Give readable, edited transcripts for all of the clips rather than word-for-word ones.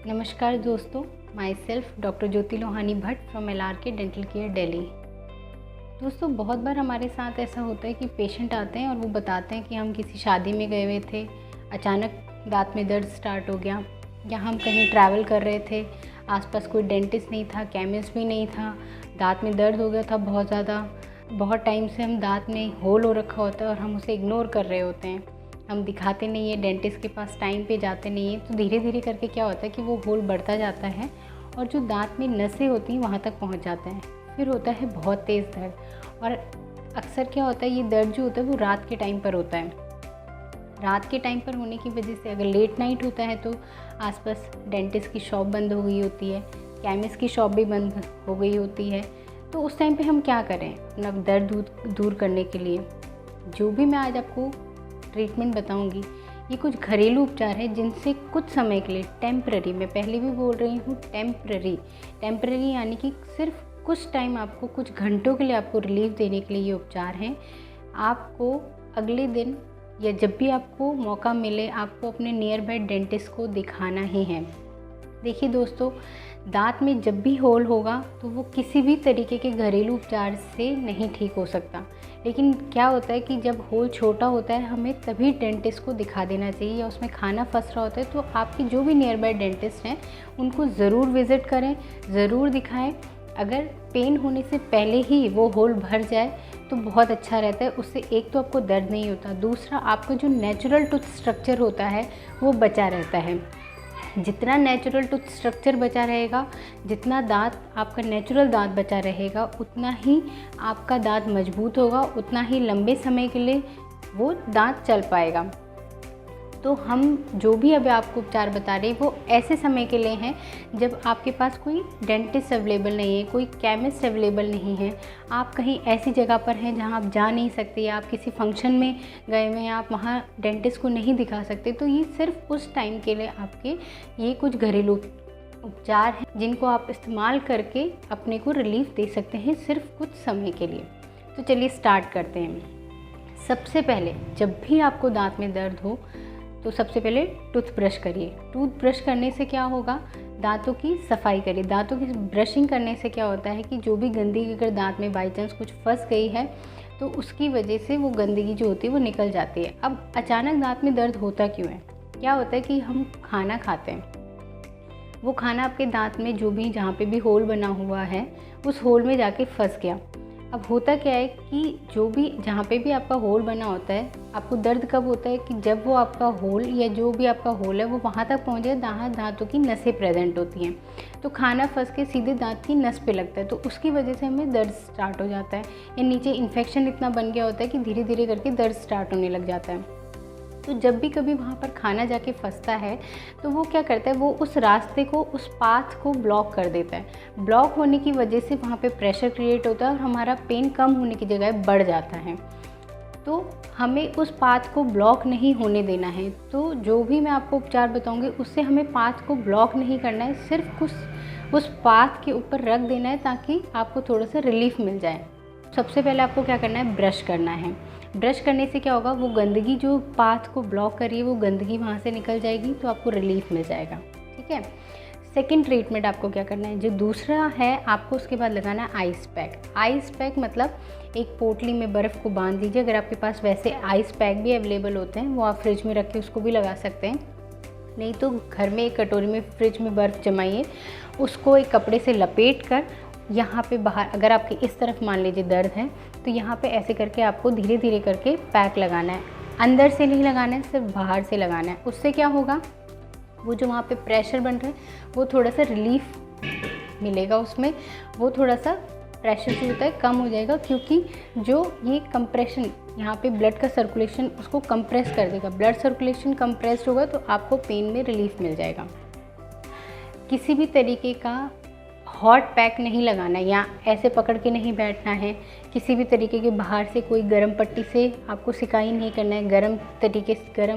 नमस्कार दोस्तों, my self doctor Jyoti Lohani Bhatt from LRK dental care Delhi. दोस्तों, बहुत बार हमारे साथ ऐसा होता है कि पेशेंट आते हैं और वो बताते हैं कि हम किसी शादी में गए हुए थे, अचानक दांत में दर्द स्टार्ट हो गया, या हम कहीं ट्रैवल कर रहे थे, आसपास कोई डेंटिस्ट नहीं था, केमिस्ट भी नहीं था, दांत में दर्द हो गया था बहुत ज़्यादा। बहुत टाइम से हम दांत में होल हो रखा होता है और हम उसे इग्नोर कर रहे होते हैं, हम दिखाते नहीं है, डेंटिस्ट के पास टाइम पे जाते नहीं हैं। तो धीरे धीरे करके क्या होता है कि वो होल बढ़ता जाता है और जो दांत में नसें होती हैं वहाँ तक पहुँच जाते हैं। फिर होता है बहुत तेज़ दर्द, और अक्सर क्या होता है, ये दर्द जो होता है वो रात के टाइम पर होता है। रात के टाइम पर होने की वजह से अगर लेट नाइट होता है तो आसपास डेंटिस्ट की शॉप बंद हो गई होती है, केमिस्ट की शॉप भी बंद हो गई होती है। तो उस टाइम पे हम क्या करें अपना दर्द दूर करने के लिए? जो भी मैं आज आपको ट्रीटमेंट बताऊंगी, ये कुछ घरेलू उपचार है जिनसे कुछ समय के लिए टेम्पररी, मैं पहले भी बोल रही हूँ टेम्पररी यानी कि सिर्फ कुछ टाइम, आपको कुछ घंटों के लिए आपको रिलीफ देने के लिए ये उपचार हैं। आपको अगले दिन या जब भी आपको मौका मिले, आपको अपने नियर बाय डेंटिस्ट को दिखाना ही है। देखिए दोस्तों, दांत में जब भी होल होगा तो वो किसी भी तरीके के घरेलू उपचार से नहीं ठीक हो सकता। लेकिन क्या होता है कि जब होल छोटा होता है, हमें तभी डेंटिस्ट को दिखा देना चाहिए, या उसमें खाना फंस रहा होता है तो आपकी जो भी नियर बाय डेंटिस्ट हैं उनको ज़रूर विज़िट करें, ज़रूर दिखाएं। अगर पेन होने से पहले ही वो होल भर जाए तो बहुत अच्छा रहता है। उससे एक तो आपको दर्द नहीं होता, दूसरा आपका जो नेचुरल टूथ स्ट्रक्चर होता है वो बचा रहता है। जितना नेचुरल टूथ स्ट्रक्चर बचा रहेगा, जितना दांत आपका नेचुरल दांत बचा रहेगा, उतना ही आपका दांत मजबूत होगा, उतना ही लंबे समय के लिए वो दांत चल पाएगा। तो हम जो भी अभी आपको उपचार बता रहे हैं वो ऐसे समय के लिए हैं जब आपके पास कोई डेंटिस्ट अवेलेबल नहीं है, कोई केमिस्ट अवेलेबल नहीं है, आप कहीं ऐसी जगह पर हैं जहां आप जा नहीं सकते, या आप किसी फंक्शन में गए हुए हैं, आप वहां डेंटिस्ट को नहीं दिखा सकते। तो ये सिर्फ उस टाइम के लिए आपके ये कुछ घरेलू उपचार हैं जिनको आप इस्तेमाल करके अपने को रिलीफ दे सकते हैं सिर्फ कुछ समय के लिए। तो चलिए स्टार्ट करते हैं। सबसे पहले जब भी आपको दांत में दर्द हो तो सबसे पहले टूथ ब्रश करिए। टूथ ब्रश करने से क्या होगा, दांतों की सफाई करिए। दांतों की ब्रशिंग करने से क्या होता है कि जो भी गंदगी अगर दांत में बाई चांस कुछ फंस गई है तो उसकी वजह से वो गंदगी जो होती है वो निकल जाती है। अब अचानक दांत में दर्द होता क्यों है? क्या होता है कि हम खाना खाते हैं, वो खाना आपके दांत में जो भी जहाँ पे भी होल बना हुआ है उस होल में जाके फंस गया। अब होता क्या है कि जो भी जहाँ पे भी आपका होल बना होता है, आपको दर्द कब होता है कि जब वो आपका होल या जो भी आपका होल है वो वहाँ तक पहुँचे जहाँ दांतों की नसें प्रेजेंट होती हैं। तो खाना फंस के सीधे दांत की नस पे लगता है, तो उसकी वजह से हमें दर्द स्टार्ट हो जाता है, या नीचे इन्फेक्शन इतना बन गया होता है कि धीरे धीरे करके दर्द स्टार्ट होने लग जाता है। तो जब भी कभी वहाँ पर खाना जाके फंसता है तो वो क्या करता है, वो उस रास्ते को, उस पाथ को ब्लॉक कर देता है। ब्लॉक होने की वजह से वहाँ पे प्रेशर क्रिएट होता है और हमारा पेन कम होने की जगह बढ़ जाता है। तो हमें उस पाथ को ब्लॉक नहीं होने देना है। तो जो भी मैं आपको उपचार बताऊँगी उससे हमें पाथ को ब्लॉक नहीं करना है, सिर्फ उस पाथ के ऊपर रख देना है ताकि आपको थोड़ा सा रिलीफ मिल जाए। सबसे पहले आपको क्या करना है, ब्रश करना है। ब्रश करने से क्या होगा, वो गंदगी जो पाथ को ब्लॉक कर रही है वो गंदगी वहाँ से निकल जाएगी, तो आपको रिलीफ मिल जाएगा। ठीक है। सेकंड ट्रीटमेंट आपको क्या करना है, जो दूसरा है, आपको उसके बाद लगाना है आइस पैक। आइस पैक मतलब एक पोटली में बर्फ़ को बांध दीजिए। अगर आपके पास वैसे आइस पैक भी अवेलेबल होते हैं वो आप फ्रिज में रख के उसको भी लगा सकते हैं, नहीं तो घर में एक कटोरी में फ्रिज में बर्फ़ जमाइए, उसको एक कपड़े से लपेट कर यहाँ पे बाहर, अगर आपके इस तरफ मान लीजिए दर्द है तो यहाँ पे ऐसे करके आपको धीरे धीरे करके पैक लगाना है। अंदर से नहीं लगाना है, सिर्फ बाहर से लगाना है। उससे क्या होगा, वो जो वहाँ पे प्रेशर बन रहा है वो थोड़ा सा रिलीफ मिलेगा, उसमें वो थोड़ा सा प्रेशर जो होता है कम हो जाएगा, क्योंकि जो ये कंप्रेशन यहाँ पे ब्लड का सर्कुलेशन उसको कंप्रेस कर देगा। ब्लड सर्कुलेशन कंप्रेस्ड होगा तो आपको पेन में रिलीफ मिल जाएगा। किसी भी तरीके का हॉट पैक नहीं लगाना है, या ऐसे पकड़ के नहीं बैठना है। किसी भी तरीके के बाहर से कोई गर्म पट्टी से आपको सिकाई नहीं करना है,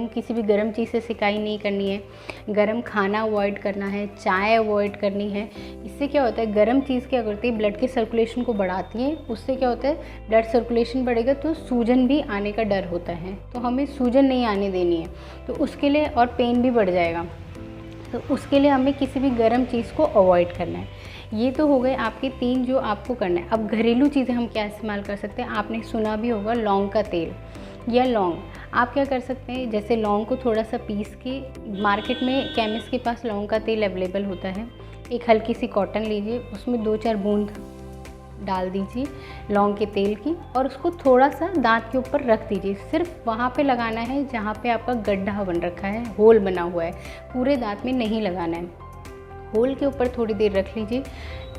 किसी भी गर्म चीज़ से सिकाई नहीं करनी है। गर्म खाना अवॉइड करना है, चाय अवॉइड करनी है। इससे क्या होता है, गर्म चीज़ क्या करती है, ब्लड के सर्कुलेशन को बढ़ाती है। उससे क्या होता है, ब्लड सर्कुलेशन बढ़ेगा तो सूजन भी आने का डर होता है, तो हमें सूजन नहीं आने देनी है, तो उसके लिए और पेन भी बढ़ जाएगा। तो उसके लिए हमें किसी भी गर्म चीज़ को अवॉइड करना है। ये तो हो गए आपके 3 जो आपको करना है। अब घरेलू चीज़ें हम क्या इस्तेमाल कर सकते हैं, आपने सुना भी होगा लौंग का तेल या लौंग। आप क्या कर सकते हैं, जैसे लौंग को थोड़ा सा पीस के, मार्केट में केमिस्ट के पास लौंग का तेल अवेलेबल होता है। एक हल्की सी कॉटन लीजिए, उसमें 2-4 बूंद डाल दीजिए लौंग के तेल की, और उसको थोड़ा सा दांत के ऊपर रख दीजिए। सिर्फ वहाँ पे लगाना है जहाँ पे आपका गड्ढा बन रखा है, होल बना हुआ है, पूरे दांत में नहीं लगाना है। होल के ऊपर थोड़ी देर रख लीजिए।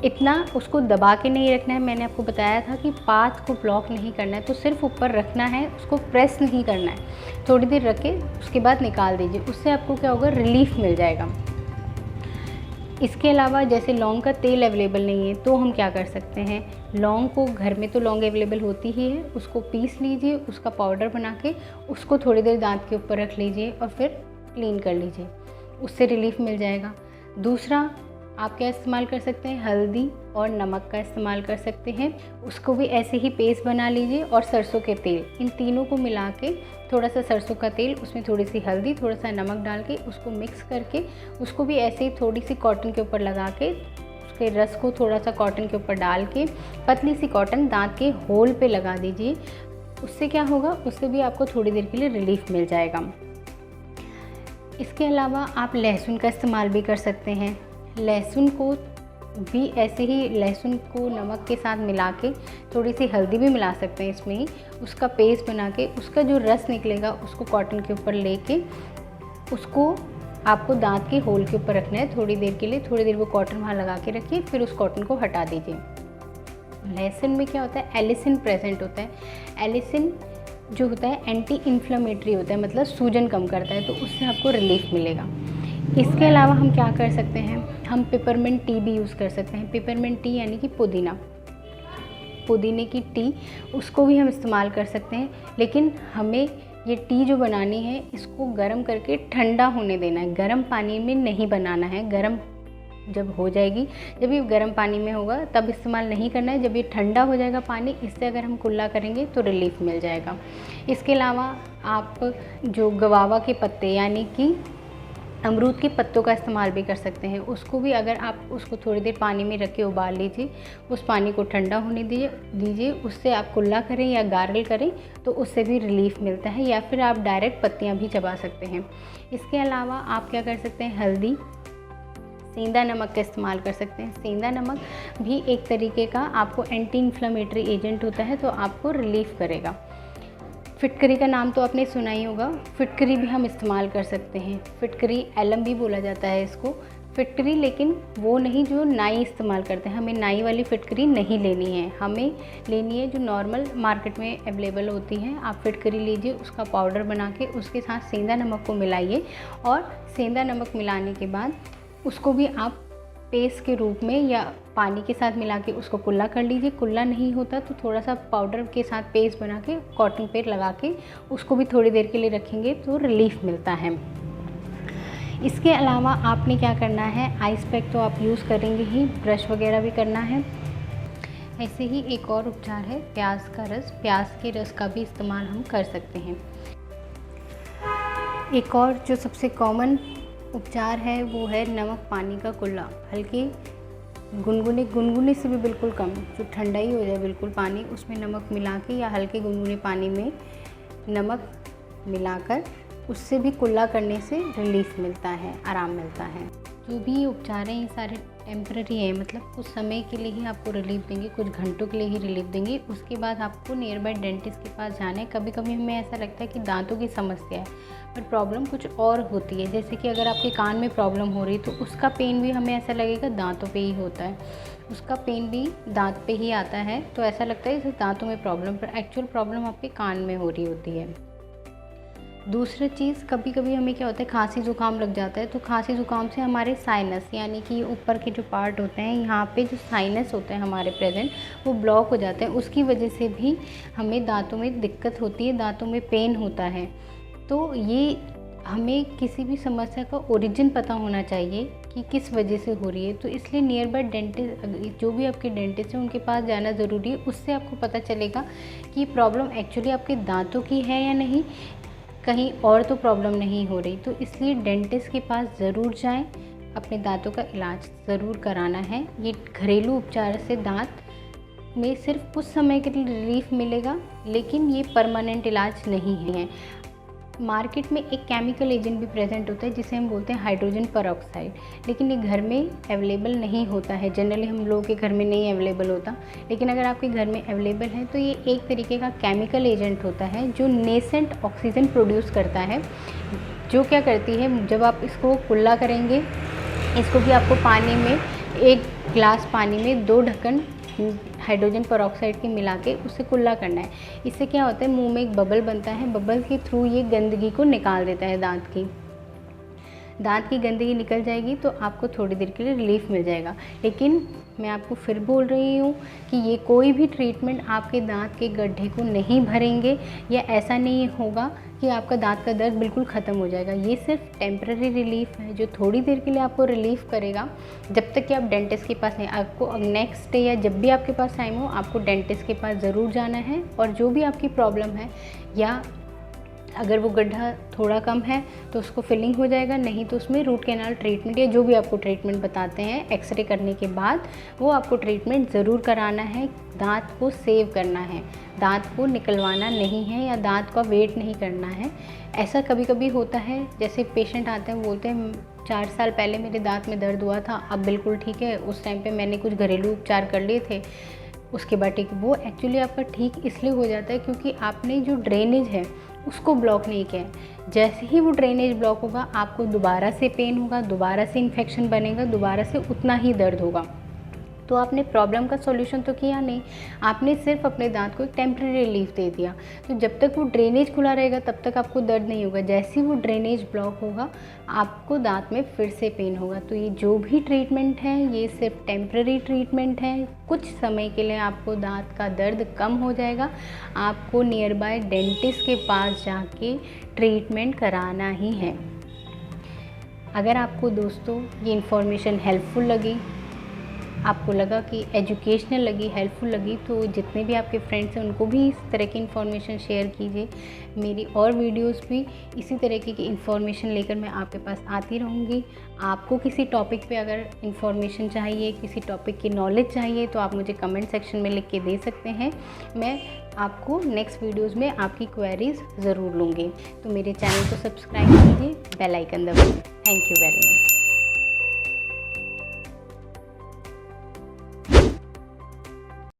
इतना उसको दबा के नहीं रखना है, मैंने आपको बताया था कि पाथ को ब्लॉक नहीं करना है, तो सिर्फ ऊपर रखना है, उसको प्रेस नहीं करना है। थोड़ी देर रख के उसके बाद निकाल दीजिए। उससे आपको क्या होगा, रिलीफ मिल जाएगा। इसके अलावा जैसे लौंग का तेल अवेलेबल नहीं है तो हम क्या कर सकते हैं, लौंग को, घर में तो लौंग अवेलेबल होती ही है, उसको पीस लीजिए, उसका पाउडर बना के उसको थोड़ी देर दांत के ऊपर रख लीजिए और फिर क्लीन कर लीजिए, उससे रिलीफ मिल जाएगा। दूसरा आप क्या इस्तेमाल कर सकते हैं, हल्दी और नमक का इस्तेमाल कर सकते हैं। उसको भी ऐसे ही पेस्ट बना लीजिए, और सरसों के तेल, इन तीनों को मिला के, थोड़ा सा सरसों का तेल, उसमें थोड़ी सी हल्दी, थोड़ा सा नमक डाल के उसको मिक्स करके, उसको भी ऐसे ही थोड़ी सी कॉटन के ऊपर लगा के, उसके रस को थोड़ा सा कॉटन के ऊपर डाल के, पतली सी कॉटन दांत के होल पे लगा दीजिए। उससे क्या होगा, उससे भी आपको थोड़ी देर के लिए रिलीफ मिल जाएगा। इसके अलावा आप लहसुन का इस्तेमाल भी कर सकते हैं। लहसुन को भी ऐसे ही, लहसुन को नमक के साथ मिला के, थोड़ी सी हल्दी भी मिला सकते हैं इसमें ही, उसका पेस्ट बना के, उसका जो रस निकलेगा उसको कॉटन के ऊपर लेके, उसको आपको दांत के होल के ऊपर रखना है थोड़ी देर के लिए। थोड़ी देर वो कॉटन वहाँ लगा के रखिए, फिर उस कॉटन को हटा दीजिए। लहसुन में क्या होता है, एलिसिन प्रेजेंट होता है। एलिसिन जो होता है एंटी इन्फ्लेमेटरी होता है, मतलब सूजन कम करता है, तो उससे आपको रिलीफ मिलेगा। इसके अलावा हम क्या कर सकते हैं, हम पेपरमिंट टी भी यूज़ कर सकते हैं। पेपरमिंट टी यानी कि पुदीने की टी, उसको भी हम इस्तेमाल कर सकते हैं। लेकिन हमें ये टी जो बनानी है, इसको गर्म करके ठंडा होने देना है, गर्म पानी में नहीं बनाना है। गर्म जब हो जाएगी, जब ये गर्म पानी में होगा तब इस्तेमाल नहीं करना है। जब ये ठंडा हो जाएगा पानी, इससे अगर हम कुल्ला करेंगे तो रिलीफ मिल जाएगा। इसके अलावा आप जो गवावा के पत्ते यानी कि अमरूद के पत्तों का इस्तेमाल भी कर सकते हैं। उसको भी अगर आप उसको थोड़ी देर पानी में रख के उबाल लीजिए, उस पानी को ठंडा होने दीजिए, उससे आप कुल्ला करें या गार्गल करें तो उससे भी रिलीफ मिलता है, या फिर आप डायरेक्ट पत्तियां भी चबा सकते हैं। इसके अलावा आप क्या कर सकते हैं, हल्दी, सेंधा नमक का इस्तेमाल कर सकते हैं। सेंधा नमक भी एक तरीके का आपको एंटी इन्फ्लेमेटरी एजेंट होता है, तो आपको रिलीफ करेगा। फिटकरी का नाम तो आपने सुना ही होगा, फिटकरी भी हम इस्तेमाल कर सकते हैं। फिटकरी, एलम भी बोला जाता है इसको, फिटकरी, लेकिन वो नहीं जो नाई इस्तेमाल करते हैं। हमें नाई वाली फिटकरी नहीं लेनी है, हमें लेनी है जो नॉर्मल मार्केट में अवेलेबल होती हैं। आप फिटकरी लीजिए, उसका पाउडर बना के उसके साथ सेंधा नमक को मिलाइए, और सेंधा नमक मिलाने के बाद उसको भी आप पेस्ट के रूप में या पानी के साथ मिला के उसको कुल्ला कर लीजिए। कुल्ला नहीं होता तो थोड़ा सा पाउडर के साथ पेस्ट बना के कॉटन पे लगा के उसको भी थोड़ी देर के लिए रखेंगे तो रिलीफ मिलता है। इसके अलावा आपने क्या करना है, आइस पैक तो आप यूज़ करेंगे ही, ब्रश वगैरह भी करना है। ऐसे ही एक और उपचार है प्याज का रस। प्याज के रस का भी इस्तेमाल हम कर सकते हैं। एक और जो सबसे कॉमन उपचार है वो है नमक पानी का कुल्ला। हल्के गुनगुने से भी बिल्कुल कम, जो ठंडा ही हो जाए बिल्कुल पानी, उसमें नमक मिला के या हल्के गुनगुने पानी में नमक मिलाकर उससे भी कुल्ला करने से रिलीफ मिलता है, आराम मिलता है। जो भी उपचार हैं ये सारे टेम्पररी है, मतलब कुछ समय के लिए ही आपको रिलीफ देंगे, कुछ घंटों के लिए ही रिलीफ देंगे। उसके बाद आपको नियर बाय डेंटिस्ट के पास जाना है। कभी कभी हमें ऐसा लगता है कि दांतों की समस्या है, पर प्रॉब्लम कुछ और होती है। जैसे कि अगर आपके कान में प्रॉब्लम हो रही है तो उसका पेन भी हमें ऐसा लगेगा दांतों पे ही होता है, उसका पेन भी दांत पे ही आता है, तो ऐसा लगता है जैसे दांतों में प्रॉब्लम, पर एक्चुअल प्रॉब्लम आपके कान में हो रही होती है। दूसरी चीज़, कभी कभी हमें क्या होता है, खांसी ज़ुकाम लग जाता है, तो खांसी ज़ुकाम से हमारे साइनस यानी कि ऊपर के जो पार्ट होते हैं, यहाँ पे जो साइनस होते हैं हमारे प्रेजेंट, वो ब्लॉक हो जाते हैं। उसकी वजह से भी हमें दांतों में दिक्कत होती है, दांतों में पेन होता है। तो ये हमें किसी भी समस्या का ओरिजिन पता होना चाहिए कि किस वजह से हो रही है। तो इसलिए नियर बाय डेंटिस्ट, जो भी आपके डेंटिस्ट हैं उनके पास जाना ज़रूरी है। उससे आपको पता चलेगा कि प्रॉब्लम एक्चुअली आपके दांतों की है या नहीं, कहीं और तो प्रॉब्लम नहीं हो रही। तो इसलिए डेंटिस्ट के पास ज़रूर जाएं, अपने दांतों का इलाज ज़रूर कराना है। ये घरेलू उपचार से दांत में सिर्फ कुछ समय के लिए रिलीफ मिलेगा, लेकिन ये परमानेंट इलाज नहीं है। मार्केट में एक केमिकल एजेंट भी प्रेजेंट होता है जिसे हम बोलते हैं हाइड्रोजन परऑक्साइड, लेकिन ये घर में अवेलेबल नहीं होता है। जनरली हम लोगों के घर में नहीं अवेलेबल होता, लेकिन अगर आपके घर में अवेलेबल है तो ये एक तरीके का केमिकल एजेंट होता है जो नेसेंट ऑक्सीजन प्रोड्यूस करता है। जो क्या करती है, जब आप इसको कुल्ला करेंगे, इसको भी आपको पानी में, 1 गिलास पानी में 2 ढक्कन हाइड्रोजन परऑक्साइड के मिला के उसे कुल्ला करना है। इससे क्या होता है, मुंह में एक बबल बनता है, बबल के थ्रू ये गंदगी को निकाल देता है। दांत की गंदगी निकल जाएगी तो आपको थोड़ी देर के लिए रिलीफ मिल जाएगा। लेकिन मैं आपको फिर बोल रही हूँ कि ये कोई भी ट्रीटमेंट आपके दांत के गड्ढे को नहीं भरेंगे, या ऐसा नहीं होगा कि आपका दांत का दर्द बिल्कुल ख़त्म हो जाएगा। ये सिर्फ टेम्पररी रिलीफ है जो थोड़ी देर के लिए आपको रिलीफ करेगा, जब तक कि आप डेंटिस्ट के पास नहीं। आपको नेक्स्ट डे या जब भी आपके पास टाइम हो, आपको डेंटिस्ट के पास ज़रूर जाना है, और जो भी आपकी प्रॉब्लम है, या अगर वो गड्ढा थोड़ा कम है तो उसको फिलिंग हो जाएगा, नहीं तो उसमें रूट कैनाल ट्रीटमेंट या जो भी आपको ट्रीटमेंट बताते हैं एक्सरे करने के बाद, वो आपको ट्रीटमेंट ज़रूर कराना है। दांत को सेव करना है, दांत को निकलवाना नहीं है, या दांत का वेट नहीं करना है। ऐसा कभी कभी होता है, जैसे पेशेंट आते हैं, बोलते हैं 4 साल पहले मेरे दांत में दर्द हुआ था, अब बिल्कुल ठीक है, उस टाइम पे मैंने कुछ घरेलू उपचार कर लिए थे, उसके बाद ठीक। वो एक्चुअली आपका ठीक इसलिए हो जाता है क्योंकि आपने जो ड्रेनेज है उसको ब्लॉक नहीं किया है। जैसे ही वो ड्रेनेज ब्लॉक होगा, आपको दोबारा से पेन होगा, दोबारा से इन्फेक्शन बनेगा, दोबारा से उतना ही दर्द होगा। तो आपने प्रॉब्लम का सॉल्यूशन तो किया नहीं, आपने सिर्फ अपने दांत को एक टेम्परेरी रिलीफ दे दिया। तो जब तक वो ड्रेनेज खुला रहेगा तब तक आपको दर्द नहीं होगा। जैसे ही वो ड्रेनेज ब्लॉक होगा, आपको दांत में फिर से पेन होगा। तो ये जो भी ट्रीटमेंट है, ये सिर्फ टेम्परेरी ट्रीटमेंट है। कुछ समय के लिए आपको दांत का दर्द कम हो जाएगा। आपको नियर बाय डेंटिस्ट के पास जाके ट्रीटमेंट कराना ही है। अगर आपको दोस्तों ये इन्फॉर्मेशन हेल्पफुल लगी, आपको लगा कि एजुकेशनल लगी, हेल्पफुल लगी, तो जितने भी आपके फ्रेंड्स हैं उनको भी इस तरह की इन्फॉर्मेशन शेयर कीजिए। मेरी और वीडियोस भी इसी तरीके की इन्फॉर्मेशन लेकर मैं आपके पास आती रहूँगी। आपको किसी टॉपिक पे अगर इन्फॉर्मेशन चाहिए, किसी टॉपिक की नॉलेज चाहिए, तो आप मुझे कमेंट सेक्शन में लिख के दे सकते हैं। मैं आपको नेक्स्ट वीडियोज़ में आपकी क्वेरीज़ ज़रूर लूँगी। तो मेरे चैनल को सब्सक्राइब कीजिए, बेल आइकन दबाइए। Thank you very much.